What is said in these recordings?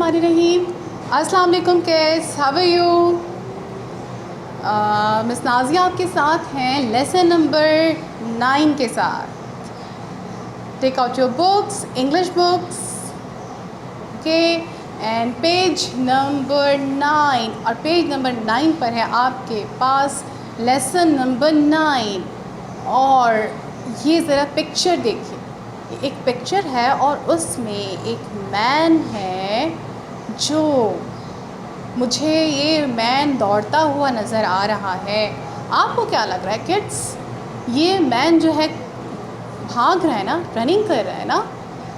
बिस्मिल्लाहिर्रहमानिर्रहीम। अस्सलाम वालेकुम kids, how are you? Miss Nazia आपके साथ हैं लेसन नंबर 9 के साथ। Take out your books, English books, okay, and page number 9, और पेज नंबर 9 पर है आपके पास लेसन नंबर 9। और ये ज़रा पिक्चर देखिए, एक पिक्चर है और उसमें एक मैन है जो मुझे ये मैन दौड़ता हुआ नज़र आ रहा है। आपको क्या लग रहा है किड्स? ये मैन जो है भाग रहा है ना, रनिंग कर रहा है ना,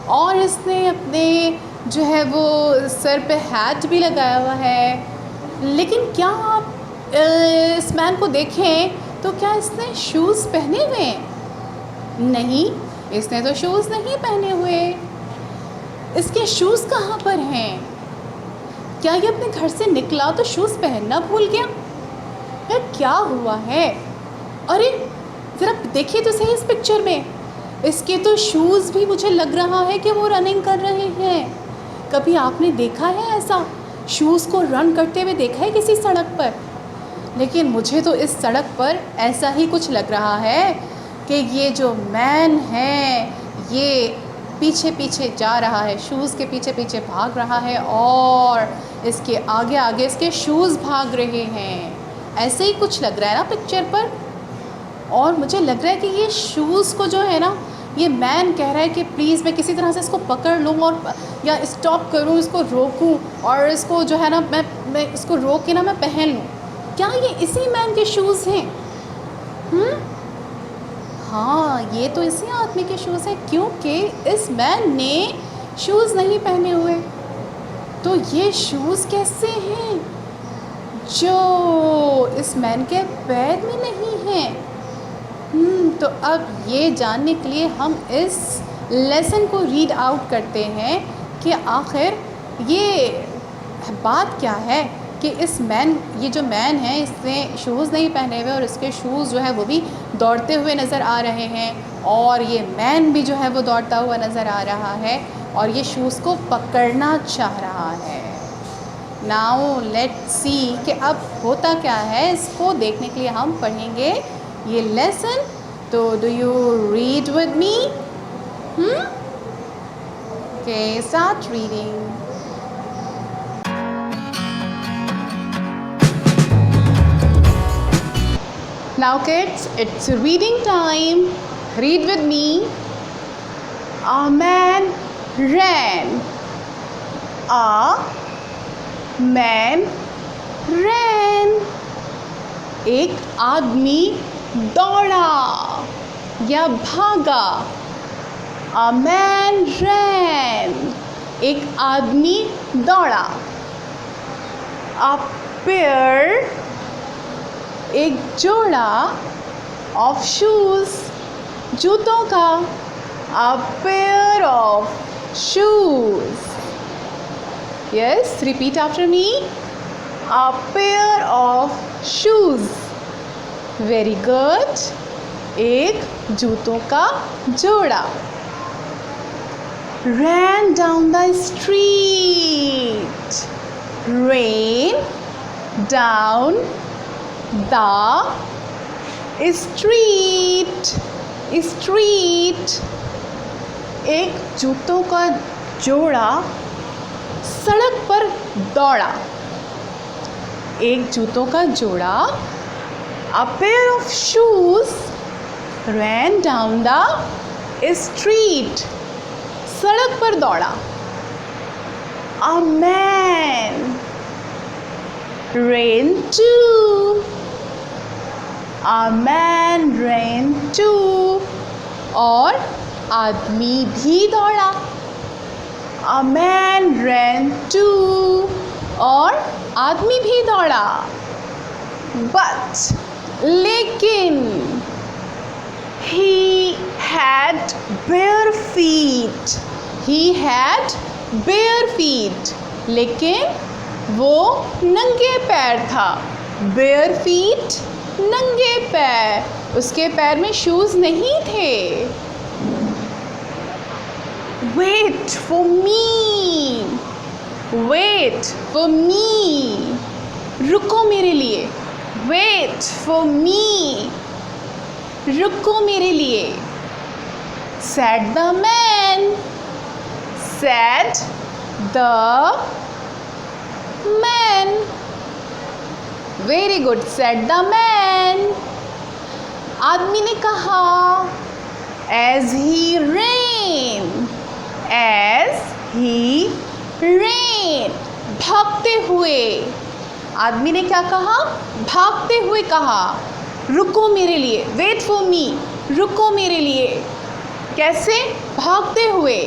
और इसने अपने जो है वो सर पे हैट भी लगाया हुआ है। लेकिन क्या आप इस मैन को देखें तो क्या इसने शूज़ पहने हुए हैं? नहीं, इसने तो शूज़ नहीं पहने हुए। इसके शूज़ कहाँ पर हैं? क्या ये अपने घर से निकला तो शूज़ पहनना भूल गया, या क्या हुआ है? अरे ज़रा देखिए तो सही इस पिक्चर में, इसके तो शूज़ भी मुझे लग रहा है कि वो रनिंग कर रहे हैं। कभी आपने देखा है ऐसा? शूज़ को रन करते हुए देखा है किसी सड़क पर? लेकिन मुझे तो इस सड़क पर ऐसा ही कुछ लग रहा है कि ये जो मैन है ये पीछे पीछे जा रहा है, शूज़ के पीछे पीछे भाग रहा है, और इसके आगे आगे इसके शूज़ भाग रहे हैं। ऐसे ही कुछ लग रहा है ना पिक्चर पर। और मुझे लग रहा है कि ये शूज़ को जो है ना, ये मैन कह रहा है कि प्लीज़ मैं किसी तरह से इसको पकड़ लूँ और या स्टॉप करूँ, इसको रोकूँ, और इसको जो है ना मैं इसको रोक के ना मैं पहन लूँ। क्या ये इसी मैन के शूज़ हैं? हाँ, ये तो इसी आदमी के शूज़ हैं, क्योंकि इस मैन ने शूज़ नहीं पहने हुए। तो ये शूज़ कैसे हैं जो इस मैन के पैर में नहीं हैं? तो अब ये जानने के लिए हम इस लेसन को रीड आउट करते हैं कि आखिर ये बात क्या है कि ये जो मैन है इसने शूज़ नहीं पहने हुए, और इसके शूज़ जो है वो भी दौड़ते हुए नज़र आ रहे हैं, और ये मैन भी जो है वो दौड़ता हुआ नज़र आ रहा है और ये शूज़ को पकड़ना चाह रहा है। नाउ लेट्स सी कि अब होता क्या है। इसको देखने के लिए हम पढ़ेंगे ये लेसन। तो do you read with me? Okay, start reading. Now kids, it's reading time. Read with me. A man ran. A man ran. एक आदमी दौड़ा या भागा। A man ran. एक आदमी दौड़ा। A pair, एक जोड़ा, ऑफ शूज़, जूतों का। A pair of shoes. Yes, repeat after me. A pair of shoes. Very good. एक जूतों का जोड़ा। Ran down the street. Rain down the street. Street. एक जूतों का जोड़ा सड़क पर दौड़ा। एक जूतों का जोड़ा, a pair of shoes, ran down the street. सड़क पर दौड़ा। A man ran too. A man ran too. और आदमी भी दौड़ा। A man ran too. और आदमी भी दौड़ा। But लेकिन he had bare feet. He had bare feet. लेकिन वो नंगे पैर था। bare feet, नंगे पैर, उसके पैर में शूज़ नहीं थे। Wait for me. Wait for me. रुको मेरे लिए. Wait for me. रुको मेरे लिए. Said the man. Said the man. Very good. Said the man. आदमी ने कहा. As he ran. As he ran. भागते हुए. आदमी ने क्या कहा? भागते हुए कहा. रुको मेरे लिए. Wait for me. रुको मेरे लिए. कैसे? भागते हुए,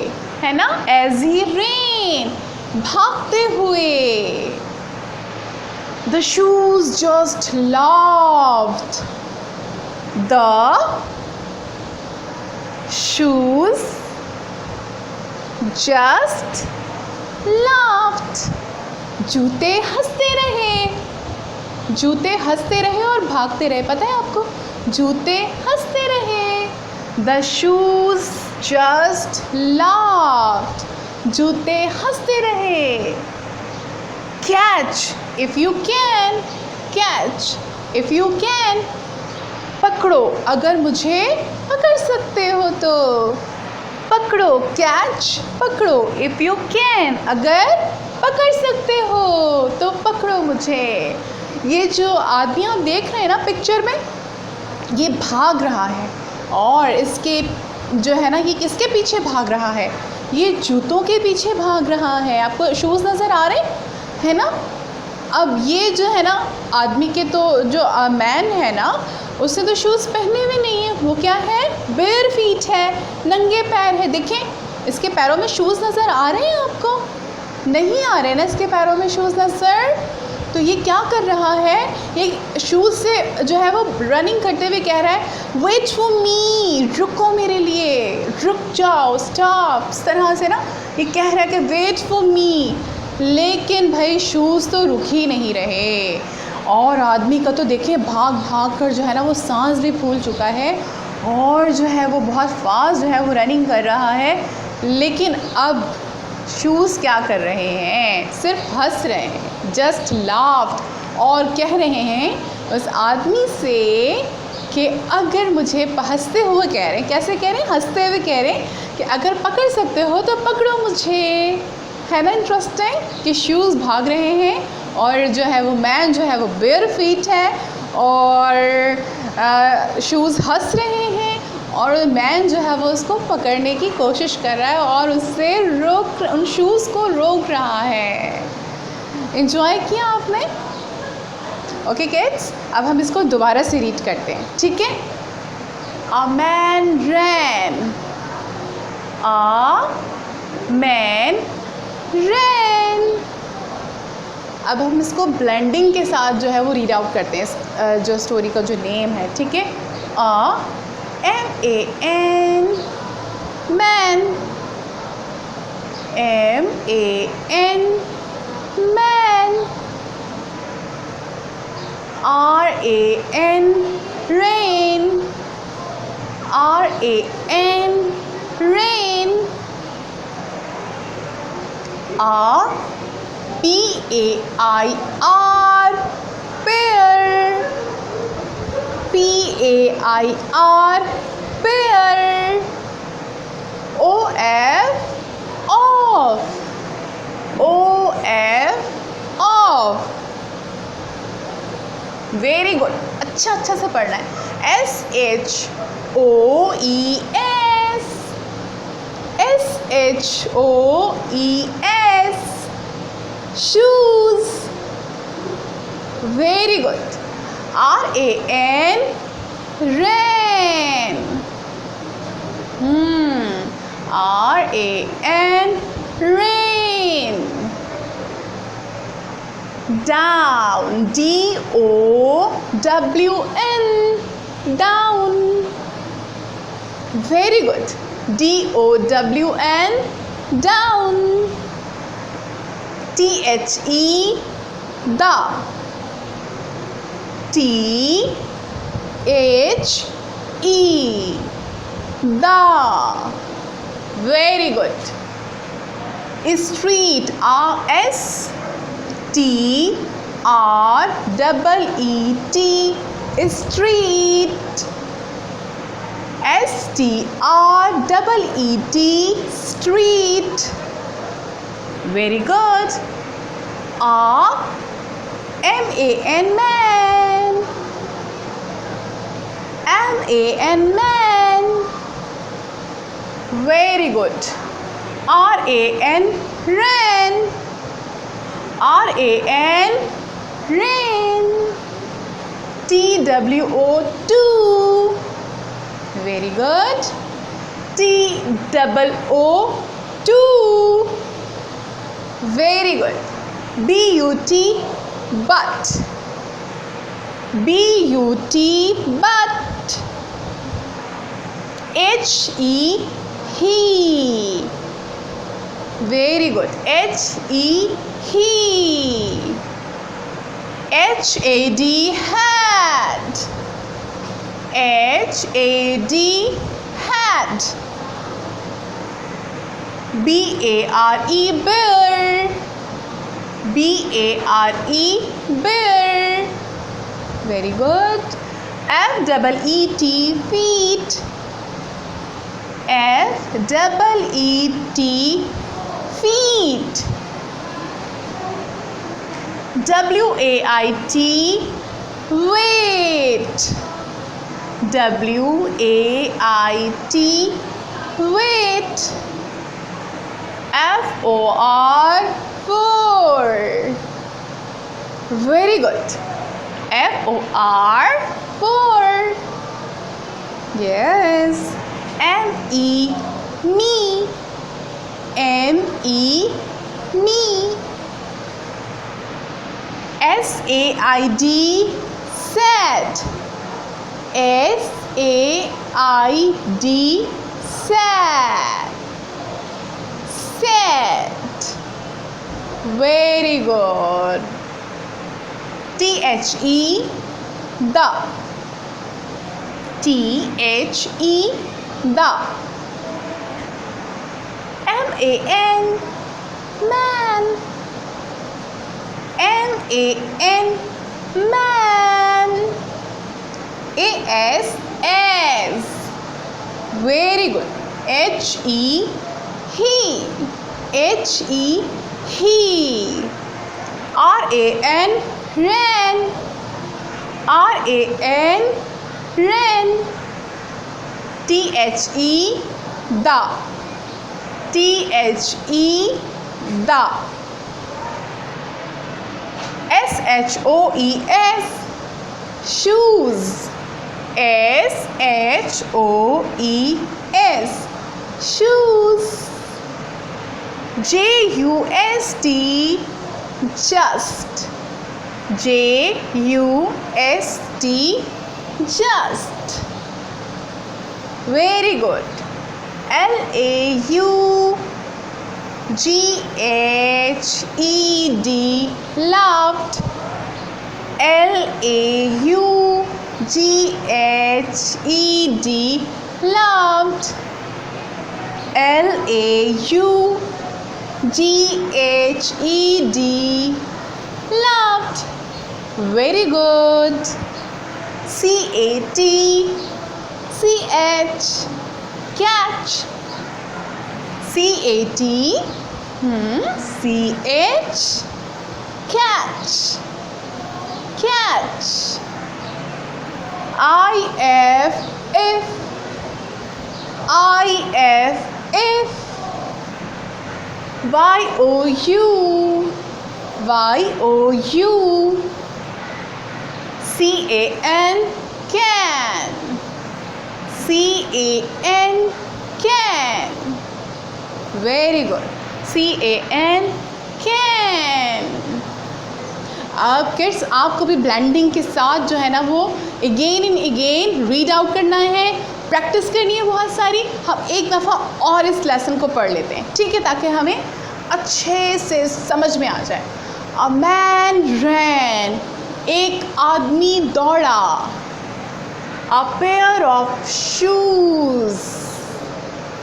है ना? As he ran. भागते हुए. The shoes just laughed. The shoes just laughed. जूते हंसते रहे. जूते हंसते रहे और भागते रहे. पता है आपको? जूते हंसते रहे. The shoes just laughed. जूते हंसते रहे. Catch if you can. Catch if you can. पकड़ो अगर मुझे पकड़ सकते हो तो. पकड़ो. Catch. पकड़ो. If you can. अगर पकड़ सकते हो तो पकड़ो मुझे. ये जो आदमी आप देख रहे हैं ना पिक्चर में, ये भाग रहा है और इसके जो है ना, ये किसके पीछे भाग रहा है? ये जूतों के पीछे भाग रहा है. आपको शूज़ नज़र आ रहे हैं ना? अब ये जो है ना आदमी के, तो जो मैन है ना, उसने तो शूज़ पहने हुए नहीं है. वो क्या है? बेयर फीट है. नंगे पैर है. देखें इसके पैरों में शूज़ नज़र आ रहे हैं आपको? नहीं आ रहे ना इसके पैरों में शूज़ नज़र. तो ये क्या कर रहा है? ये शूज़ से जो है वो रनिंग करते हुए कह रहा है वेट फॉर मी. रुको मेरे लिए. रुक जाओ. स्टॉप. इस तरह से ना ये कह रहा है कि वेट फॉर मी. लेकिन भाई शूज़ तो रुक ही नहीं रहे. और आदमी का तो देखिए भाग भाग कर जो है ना वो सांस भी फूल चुका है और जो है वो बहुत फास्ट जो है वो रनिंग कर रहा है. लेकिन अब शूज़ क्या कर रहे हैं? सिर्फ हंस रहे हैं. Just laughed. और कह रहे हैं उस आदमी से कि अगर मुझे, हंसते हुए कह रहे हैं. कैसे कह रहे हैं? हंसते हुए कह रहे हैं कि अगर पकड़ सकते हो तो पकड़ो मुझे. है ना इंटरेस्टिंग कि शूज़ भाग रहे हैं और जो है वो मैन जो है वो बेयर फीट है और शूज़ हंस रहे हैं और मैन जो है वो उसको पकड़ने की कोशिश कर रहा है और उससे उन शूज़ को रोक रहा है. एंजॉय किया आपने? ओके किड्स, अब हम इसको दोबारा से रीड करते हैं. ठीक है? A man ran. A man ran. अब हम इसको ब्लेंडिंग के साथ जो है वो रीड आउट करते हैं जो स्टोरी का जो नेम है. ठीक है? MAN man. MAN man. RAN rain. RAN rain. PAIR pear. PAIR pear. OF off. OF off. Very good. अच्छा से पढ़ना है. SHOES. SHOES shoes. Very good. RAN rain. RAN rain. Down. DOWN down. Very good. DOWN down. THE the. THE the. Very good. Street, S-T-R-E-E-T, street. S-T-R-E-E-T, street. Very good. M-A-N, man. M-A-N, man. Very good. R-A-N, ran. R-A-N, rain. T-W-O, two. Very good. T-double-O, two. Very good. B-U-T, but. B-U-T, but. H-E, he. Very good. H-E, he. H-A-D, had. H-A-D, had. B-A-R-E, bear. B-A-R-E, bear. Very good. F-E-E-T, feet. F-E-E-T, feet. W-A-I-T, wait. W-A-I-T, wait. F-O-R, four. Very good. F-O-R, four. Yes. M-E, me. M-E, me. S-A-I-D, sad. S-A-I-D, sad. Sad. Very good. T-H-E, the. T-H-E, the. M-A-N, man. M-A-N, man. A-S, as. Very good. H-E, he. H-E, he. R-A-N, ran. R-A-N, ran. T-H-E, the. T-H-E, the. S-H-O-E-S, shoes. S-H-O-E-S, shoes. J-U-S-T, just. J-U-S-T, just. Very good. L-A-U-G-H-E-D, loved. L-A-U-G-H-E-D, loved. L-A-U-G-H-E-D, loved. Very good. C-A-T, C-H, catch. C-A-T, C-H, catch. Catch. I-F, if. I-F, if. Y-O-U, Y-O-U. C-A-N, can. C-A-N, can. Very good. C-A-N, can. अब kids आपको भी blending के साथ जो है ना वो again and again read out करना है, प्रैक्टिस करनी है बहुत सारी। हम एक दफ़ा और इस लेसन को पढ़ लेते हैं, ठीक है, ताकि हमें अच्छे से समझ में आ जाए। अ मैन रैन, एक आदमी दौड़ा। अ पेयर ऑफ शूज़,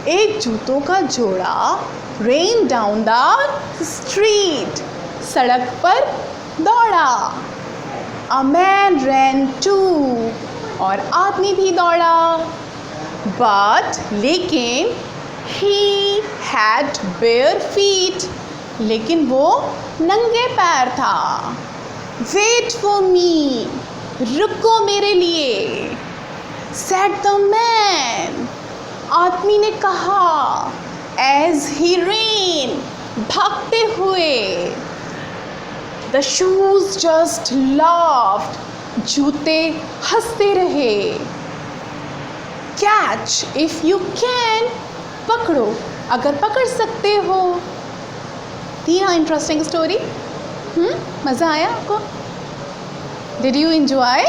एक जूतों का जोड़ा। ran down the street. सड़क पर दौड़ा. A man ran too. और आदमी भी दौड़ा. But लेकिन he had bare feet. लेकिन वो नंगे पैर था. Wait for me. रुको मेरे लिए. Said the man. आदमी ने कहा. As he ran. भागते हुए. The shoes just laughed. जूते हंसते रहे. Catch if you can. पकड़ो अगर पकड़ सकते हो. थी ना इंटरेस्टिंग स्टोरी? मज़ा आया आपको? Did you enjoy?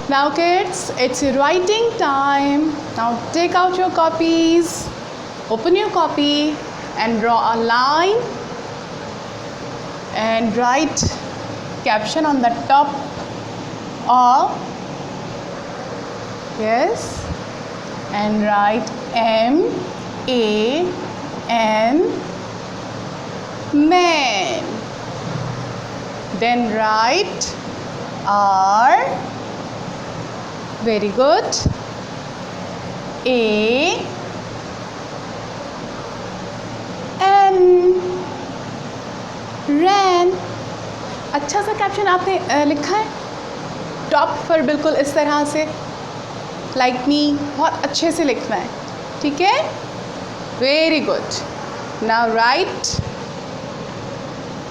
Now kids, it's writing time. Now take out your copies, open your copy and draw a line and write caption on the top of, yes, and write M-A-N, man. Then write R, very good, A-N, ran. अच्छा सा caption आपने लिखा है top पर, बिल्कुल इस तरह से लाइक मी, बहुत अच्छे से लिखना है. ठीक है, very good. Now right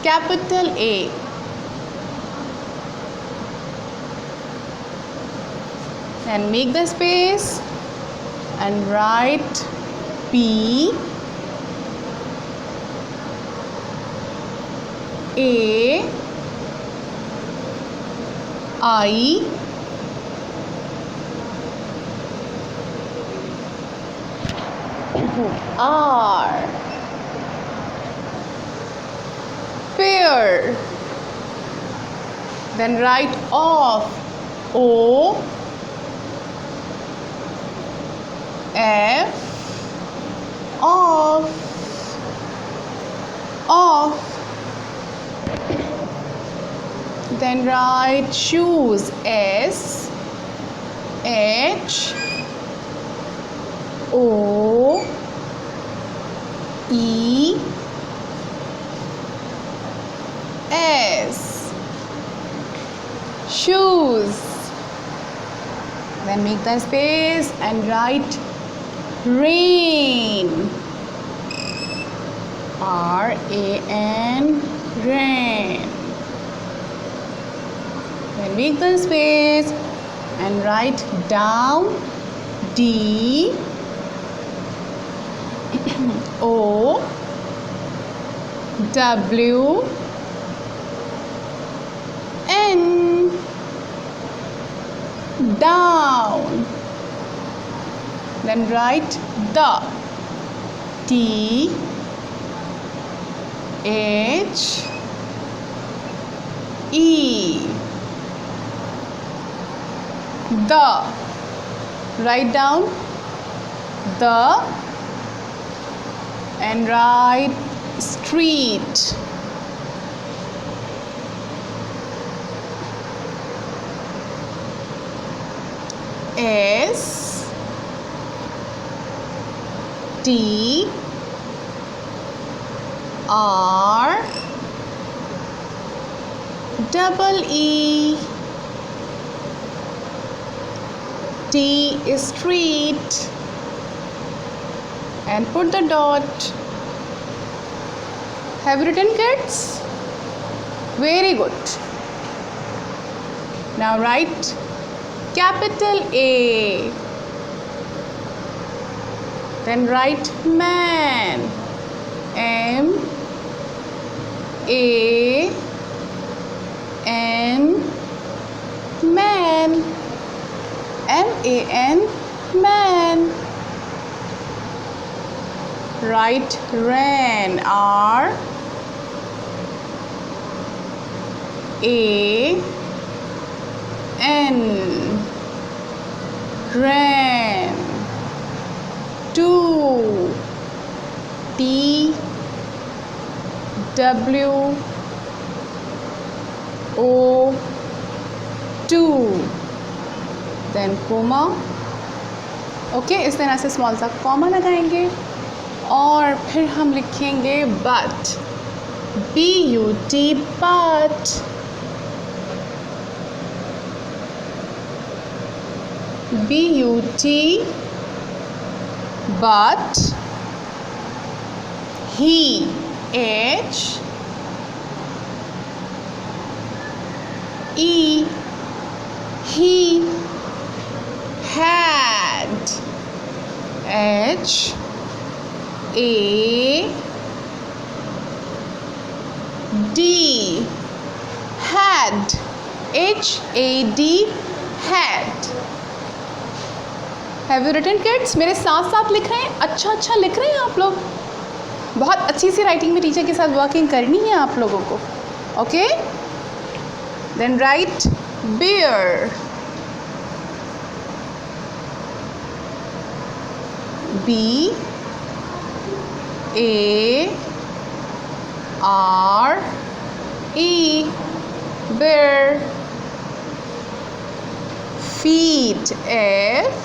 capital A. And make the space and write P A I R, pear. Then write off, O F, off, off. Then write shoes, S H O E S, shoes. Then make the space and write rain, R-A-N, rain. Then make the space and write down, D O W N, down. Then write the, T H E, the. Write down the and write street. S T R double E, T is street, and put the dot. Have you written, kids? Very good. Now write capital A. Then write man, M A N, man, M-A-N, man. Write ran, R A N, ran. 2, T, W, O, 2, then comma. Okay, इस तरह से small सा comma लगाएंगे और फिर हम लिखेंगे but, BUT, but. BUT, but. He, H, E, he, had, H, A, D, had, HAD, had. Have you written kids? मेरे साथ साथ लिख रहे हैं, अच्छा लिख रहे हैं आप लोग। बहुत अच्छी सी राइटिंग में टीचर के साथ वर्किंग करनी है आप लोगों को। Okay, then right bear, B A R E, bear. Feet, F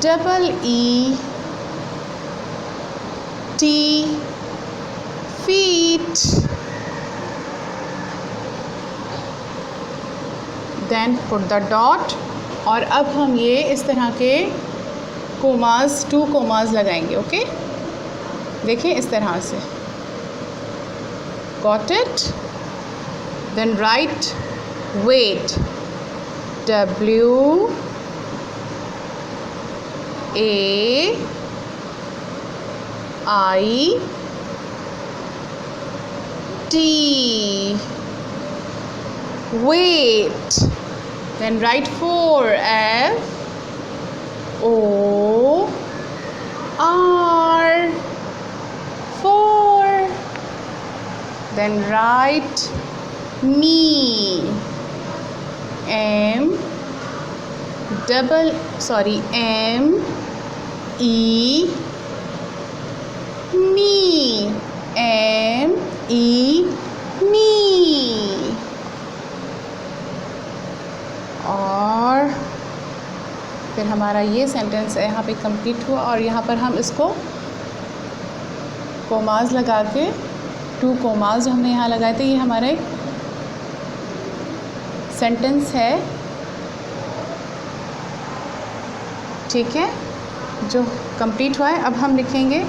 double E T, feet. Then put the dot. और अब हम ये इस तरह के कोमास, 2 कोमास लगाएंगे। ओके, देखिए इस तरह से। Got it? Then write wait, W A I T, wait. Then write 4, F O R, 4. Then write me, M E, me, M E, me. और फिर हमारा ये सेंटेंस यहाँ पे कंप्लीट हुआ और यहाँ पर हम इसको कोमास लगा के, 2 कोमास जो हमने यहाँ लगाए थे, ये हमारा एक सेंटेंस है। ठीक है, जो कंप्लीट हुआ है। अब हम लिखेंगे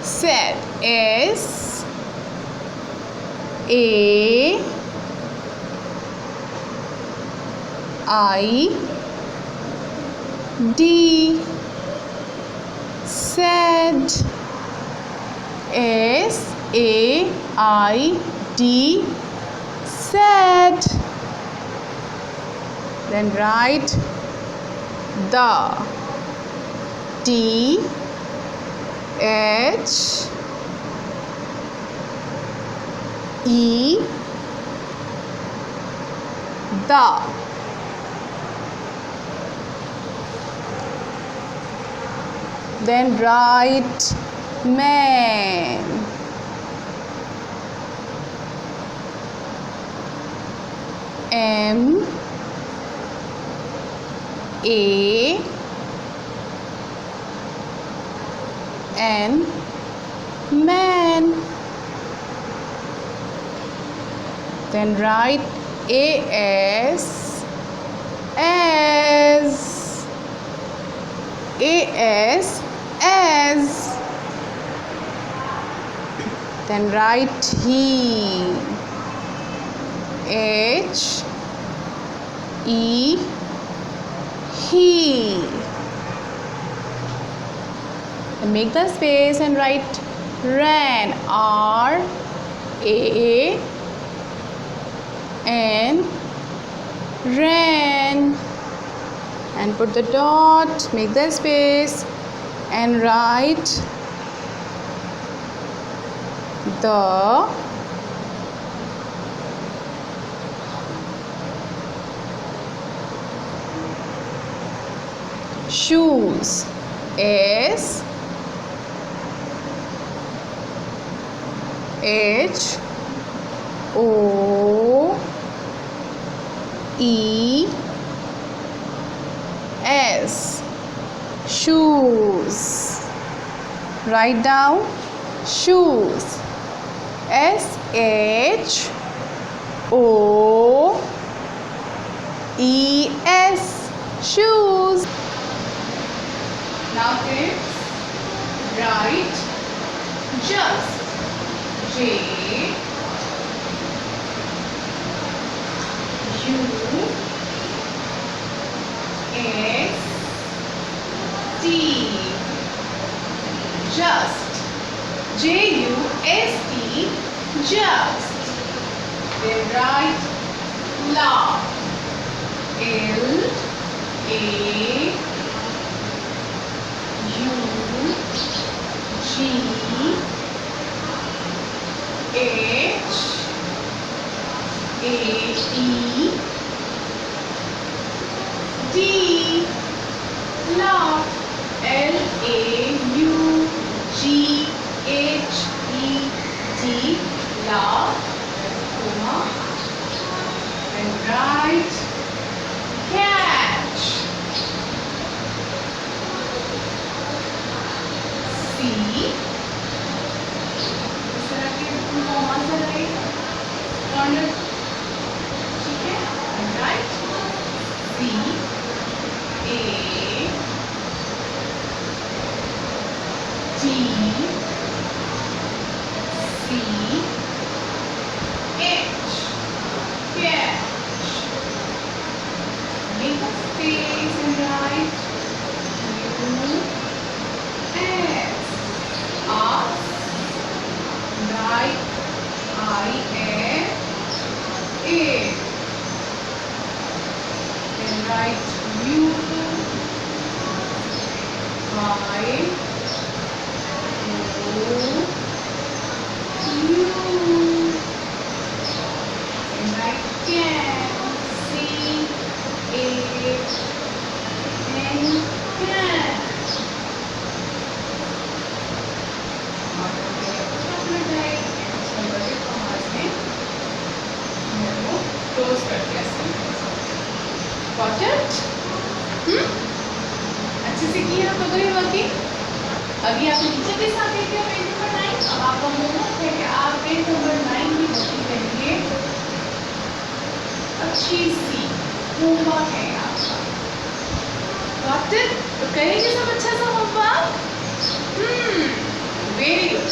said, S A I D, said, S A I D, said. Then write the, T H E, the. Then write man, M A N, man. Then write as, as. Then write he, H E, he. And make the space and write ran, R A N, ran. And put the dot, make the space and write the shoes. S H O E S, shoes. Write down shoes. S H O E S, shoes. Now kids, write just. J U S T, just. JUST, just. Then write laugh. LAUGHAT, laugh. LAUGHET, laugh. And write catch. C, इस तरह के comma से right corner, ठीक है, and write C A T C H, catch. Make a space and write U S, ask. Write IS, then write U Y O U, and write can. C A N, can. Close कर दिया sentence. Got it? अच्छे से किया तो गई working. अभी आप teacher के साथ देखिए पेज नंबर 9। अब आपका होमवर्क है कि आप पेज नंबर 9 की वर्किंग करेंगे। अच्छी सी होमवर्क है आपका। Got it? तो करेंगे सब अच्छा सा होमवर्क। Very good.